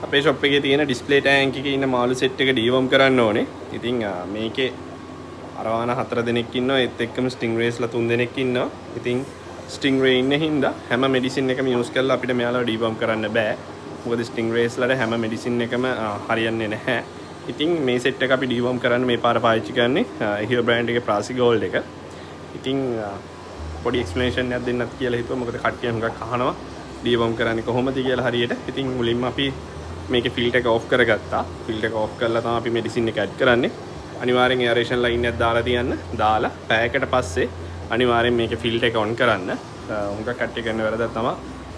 අපේ ෂොප් එකේ තියෙන ඩිස්ප්ලේ ටැංක් එකේ ඉන්න මාළු සෙට් එක ඩීවර්ම් කරන්න ඕනේ. ඉතින් මේකේ අරවාන 4 දෙනෙක් ඉන්නවා. ඒත් එක්කම ස්ටින්ග්රේස්ලා 3 දෙනෙක් ඉන්නවා. ඉතින් ස්ටින්ග්රේ ඉන්න හින්දා හැම මෙඩිසින් එකම යූස් කරලා අපිට මෙයාලා ඩීවර්ම් කරන්න බෑ. මොකද ස්ටින්ග්රේස්ලාට හැම මෙඩිසින් එකම හරියන්නේ නැහැ. ඉතින් මේ සෙට් එක අපි ඩීවර්ම් කරන්න මේ පාර පාවිච්චි කරන්නේ හියෝ බ්‍රෑන්ඩ් එකේ ප්‍රාසි ගෝල්ඩ් එක. ඉතින් පොඩි එක්ස්ප්ලනේෂන් එකක් දෙන්නත් කියලා හිතුවා. මොකද කට්ටිය හුඟක් අහනවා ඩීවර්ම් කරන්නේ කොහොමද කියලා හරියට. ඉතින් මුලින්ම අපි මේකේ ෆිල්ටර් එක ඔෆ් කරගත්තා. ෆිල්ටර් එක ඔෆ් කරලා තමයි අපි මෙඩිසින් එක ඇඩ් කරන්නේ. අනිවාර්යෙන් එයරේෂන් ලයින් එකක් දාලා තියන්න. දාලා පැයකට පස්සේ අනිවාර්යෙන් මේකේ ෆිල්ටර් එක ඔන් කරන්න. හුඟක් කට්ටිය කරන වැරද්ද තමයි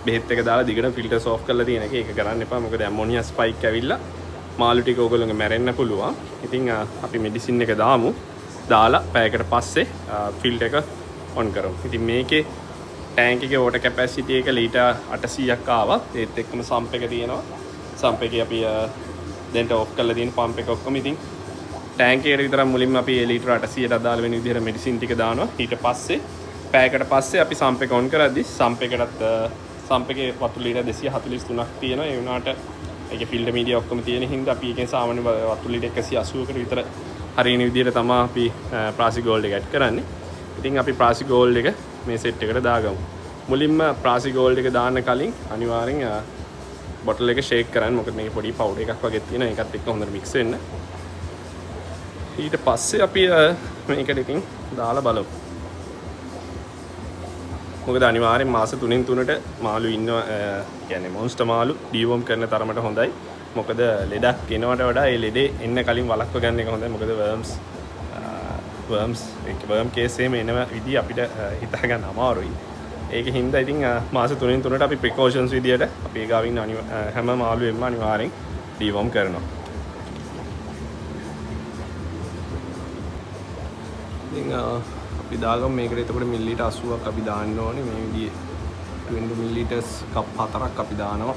බෙහෙත් එක දාලා දිගට ෆිල්ටර්ස් ඔෆ් කරලා තියෙන එක. ඒක කරන්න එපා. මොකද ඇමෝනියා ස්පයික් ඇවිල්ලා මාළු ටික ඕගොල්ලෝගේ මැරෙන්න පුළුවන්. ඉතින් අපි මෙඩිසින් එක දාමු. දාලා පැයකට පස්සේ ෆිල්ටර් එක ඔන් කරමු. ඉතින් මේකේ ටැංක් එකේ වෝටර් කැපැසිටි එක ලීටර් 800ක් ආවා. ඒත් එක්කම සම්ප් එක තියෙනවා. සම්ප් එකේ අපි දැන් ඔෆ් කරලා තියෙන පම්ප් එක ඔක්කොම ඉතින් ටැංක් එකට විතරක් මුලින්ම අපි ලීටර් 800ට අදාළ වෙන විදිහට මෙඩිසින් ටික දානවා. ඊට පස්සේ පැයකට පස්සේ අපි සම්ප් එක ඔන් කරද්දි සම්ප් එකටත් සම්ප් එකේ වතුර ලීටර් 243ක් තියෙනවා. ඒ වුණාට ඒකේ ෆිල්ටර් මීඩියා ඔක්කොම තියෙන හින්දා අපි එකෙන් සාමාන්‍ය වතුර ලීටර් 180කට විතර හරියන විදිහට තමයි අපි ප්‍රාසි ගෝල්ඩ් එක ඇඩ් කරන්නේ. ඉතින් අපි ප්‍රාසි ගෝල්ඩ් එක මේ සෙට් එකට දාගමු. මුලින්ම ප්‍රාසි ගෝල්ඩ් එක දාන්න කලින් අනිවාර්යෙන් බොටල් එක ෂේක් කරන්න. මොකද මේක පොඩි පවුඩර් එකක් වගේ තියෙනවා. ඒකත් එක්ක හොඳට මික්ස් වෙන්න. ඊට පස්සේ අපි මේකට ඉතින් දාලා බලමු. මොකද අනිවාර්යෙන් මාස 3න් 3ට මාළු ඉන්නවා. කියන්නේ මොන්ස්ටර් මාළු ඩීවර්ම් කරන තරමට හොඳයි. මොකද ලෙඩක් එනවට වඩා ඒ ලෙඩේ එන්න කලින් වළක්ව ගන්න එක හොඳයි. මොකද වර්ම් කේස් එහෙම එන විදිහ අපිට හිතා ගන්න අමාරුයි. ඒක හින්දා ඉතින් මාස 3න් 3ට අපි ප්‍රිකෝෂන්ස් විදියට අපි ගාවින් හැම මාළුවෙම අනිවාර්යෙන් ඩීවර්ම් කරනවා. ඉතින් අපි දාගමු මේකට. එතකොට මිලිලීටර් 80ක් අපි දාන්න ඕනේ. මේ විදිහේ 20 මිලිලීටර්ස් කප් 4ක් අපි දානවා.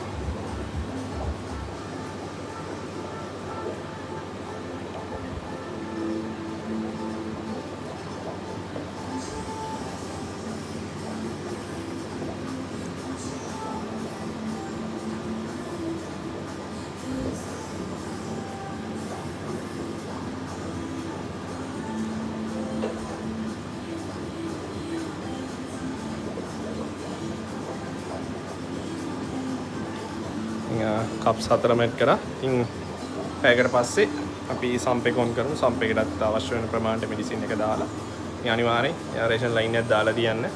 කප්ස් 4ම ඇඩ් කරා. ඉතින් පැයකට පස්සේ අපි සම්ප් එක ඔන් කරමු. සම්ප් එකටත් අවශ්‍ය වෙන ප්‍රමාණයට මෙඩිසින් එක දාලා ඉතින් අනිවාර්යෙන් එයරේෂන් ලයින් එකක් දාලා තියන්න.